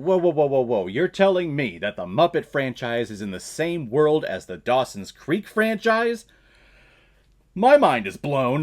Whoa, whoa, whoa, whoa, whoa. You're telling me that the Muppet franchise is in the same world as the Dawson's Creek franchise? My mind is blown.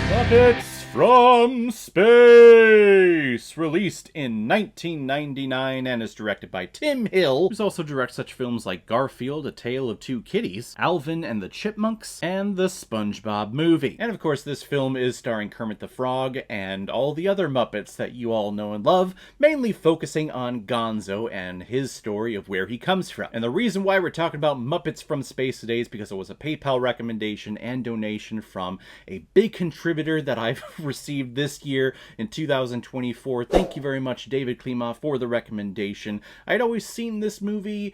Muppets from Space! Released in 1999 and is directed by Tim Hill, who's also directed such films like Garfield, A Tale of Two Kitties, Alvin and the Chipmunks, and the SpongeBob Movie. And of course, this film is starring Kermit the Frog and all the other Muppets that you all know and love, mainly focusing on Gonzo and his story of where he comes from. And the reason why we're talking about Muppets from Space today is because it was a PayPal recommendation and donation from a big contributor that I've received this year in 2024. Thank you very much, David Klima, for the recommendation. I'd always seen this movie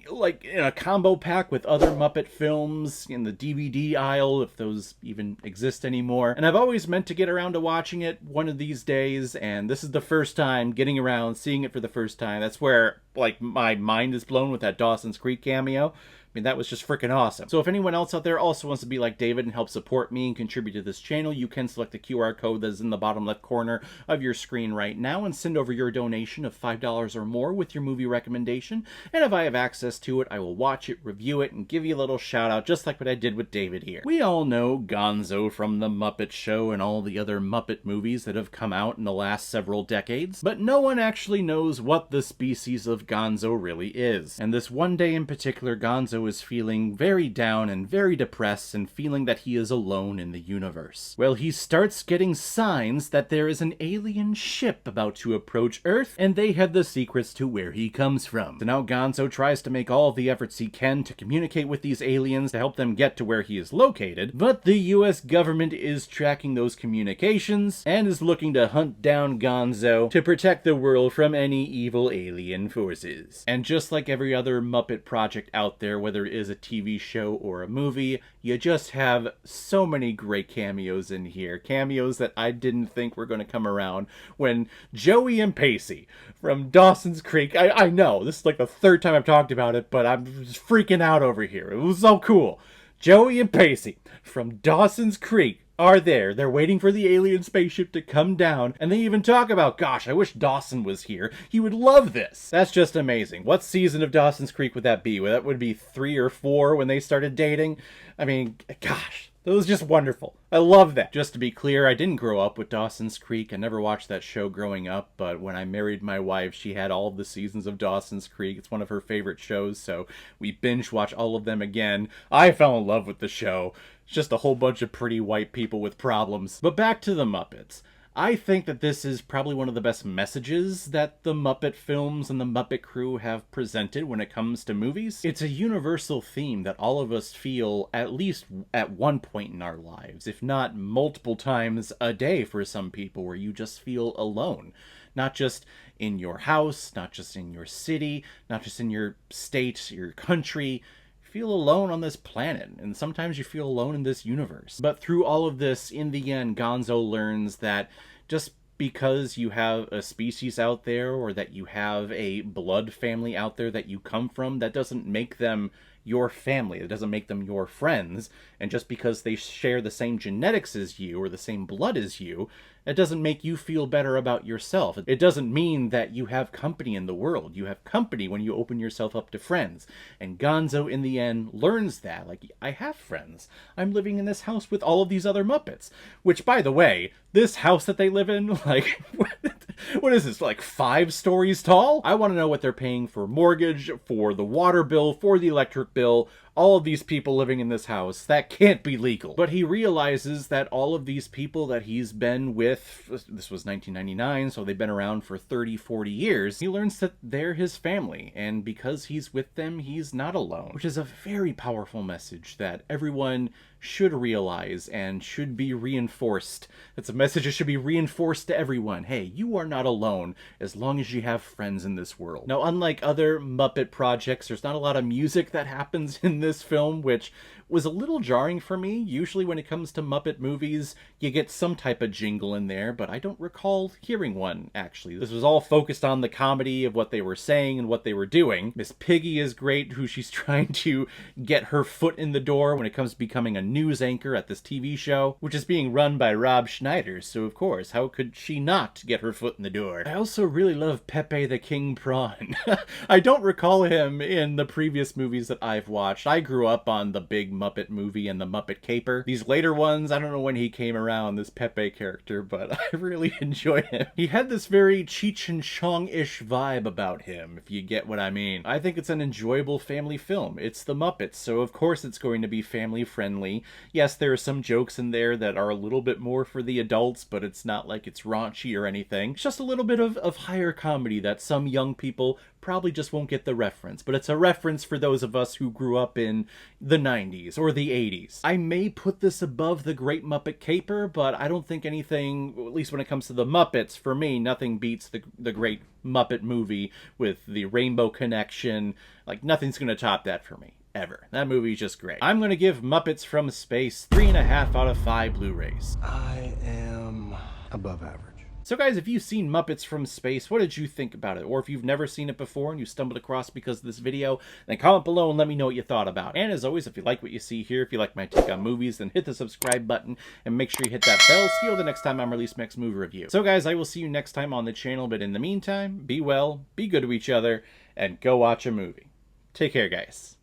like in a combo pack with other Muppet films in the DVD aisle, if those even exist anymore. And I've always meant to get around to watching it one of these days, and this is the first time getting around, seeing it for the first time. That's where, like, my mind is blown with that Dawson's Creek cameo. I mean, that was just freaking awesome. So if anyone else out there also wants to be like David and help support me and contribute to this channel, you can select the QR code that is in the bottom left corner of your screen right now and send over your donation of $5 or more with your movie recommendation. And if I have access to it, I will watch it, review it, and give you a little shout out, just like what I did with David here. We all know Gonzo from The Muppet Show and all the other Muppet movies that have come out in the last several decades, but no one actually knows what the species of Gonzo really is. And this one day in particular, Gonzo is feeling very down and very depressed and feeling that he is alone in the universe. Well, he starts getting signs that there is an alien ship about to approach Earth, and they have the secrets to where he comes from. So now Gonzo tries to make all the efforts he can to communicate with these aliens to help them get to where he is located, but the US government is tracking those communications and is looking to hunt down Gonzo to protect the world from any evil alien forces. And just like every other Muppet project out there, whether it is a TV show or a movie, you just have so many great cameos in here. Cameos that I didn't think were going to come around when Joey and Pacey from Dawson's Creek, I know, this is like the third time I've talked about it, but I'm just freaking out over here. It was so cool. Joey and Pacey from Dawson's Creek are there. They're waiting for the alien spaceship to come down, and they even talk about, gosh, I wish Dawson was here. He would love this. That's just amazing. What season of Dawson's Creek would that be? Well, that would be 3 or 4 when they started dating. I mean, gosh, that was just wonderful. I love that. Just to be clear, I didn't grow up with Dawson's Creek. I never watched that show growing up, but when I married my wife, she had all of the seasons of Dawson's Creek. It's one of her favorite shows, so we binge watch all of them again. I fell in love with the show. It's just a whole bunch of pretty white people with problems. But back to the Muppets. I think that this is probably one of the best messages that the Muppet films and the Muppet crew have presented when it comes to movies. It's a universal theme that all of us feel at least at one point in our lives, if not multiple times a day for some people, where you just feel alone. Not just in your house, not just in your city, not just in your state, your country. Feel alone on this planet, and sometimes you feel alone in this universe. But through all of this, in the end, Gonzo learns that just because you have a species out there, or that you have a blood family out there that you come from, that doesn't make them your family. It doesn't make them your friends. And just because they share the same genetics as you, or the same blood as you, it doesn't make you feel better about yourself. It doesn't mean that you have company in the world. You have company when you open yourself up to friends. And Gonzo, in the end, learns that. Like, I have friends. I'm living in this house with all of these other Muppets. Which, by the way, this house that they live in, like, what is this, like 5 stories tall? I want to know what they're paying for mortgage, for the water bill, for the electric bill. All of these people living in this house, that can't be legal. But he realizes that all of these people that he's been with, this was 1999, so they've been around for 30, 40 years, he learns that they're his family, and because he's with them, he's not alone. Which is a very powerful message that everyone should realize and should be reinforced. It's a message that should be reinforced to everyone. Hey, you are not alone as long as you have friends in this world. Now, unlike other Muppet projects, there's not a lot of music that happens in this film, which was a little jarring for me. Usually when it comes to Muppet movies, you get some type of jingle in there, but I don't recall hearing one, actually. This was all focused on the comedy of what they were saying and what they were doing. Miss Piggy is great, who she's trying to get her foot in the door when it comes to becoming a news anchor at this TV show, which is being run by Rob Schneider, so of course, how could she not get her foot in the door? I also really love Pepe the King Prawn. I don't recall him in the previous movies that I've watched. I grew up on the big Muppet movie and the Muppet Caper. These later ones, I don't know when he came around, this Pepe character, but I really enjoy him. He had this very Cheech and Chong-ish vibe about him, if you get what I mean. I think it's an enjoyable family film. It's the Muppets, so of course it's going to be family friendly. Yes, there are some jokes in there that are a little bit more for the adults, but it's not like it's raunchy or anything. It's just a little bit of higher comedy that some young people probably just won't get the reference, but it's a reference for those of us who grew up in the 90s or the 80s. I may put this above the Great Muppet Caper, but I don't think anything, at least when it comes to the Muppets, for me, nothing beats the Great Muppet movie with the Rainbow Connection. Like, nothing's gonna top that for me. Ever. That movie's just great. I'm gonna give Muppets from Space 3.5 out of 5 Blu-rays. I am above average. So guys, if you've seen Muppets from Space, what did you think about it? Or if you've never seen it before and you stumbled across because of this video, then comment below and let me know what you thought about it. And as always, if you like what you see here, if you like my take on movies, then hit the subscribe button and make sure you hit that bell so you'll know the next time I'm releasing my next movie review. So guys, I will see you next time on the channel, but in the meantime, be well, be good to each other, and go watch a movie. Take care, guys.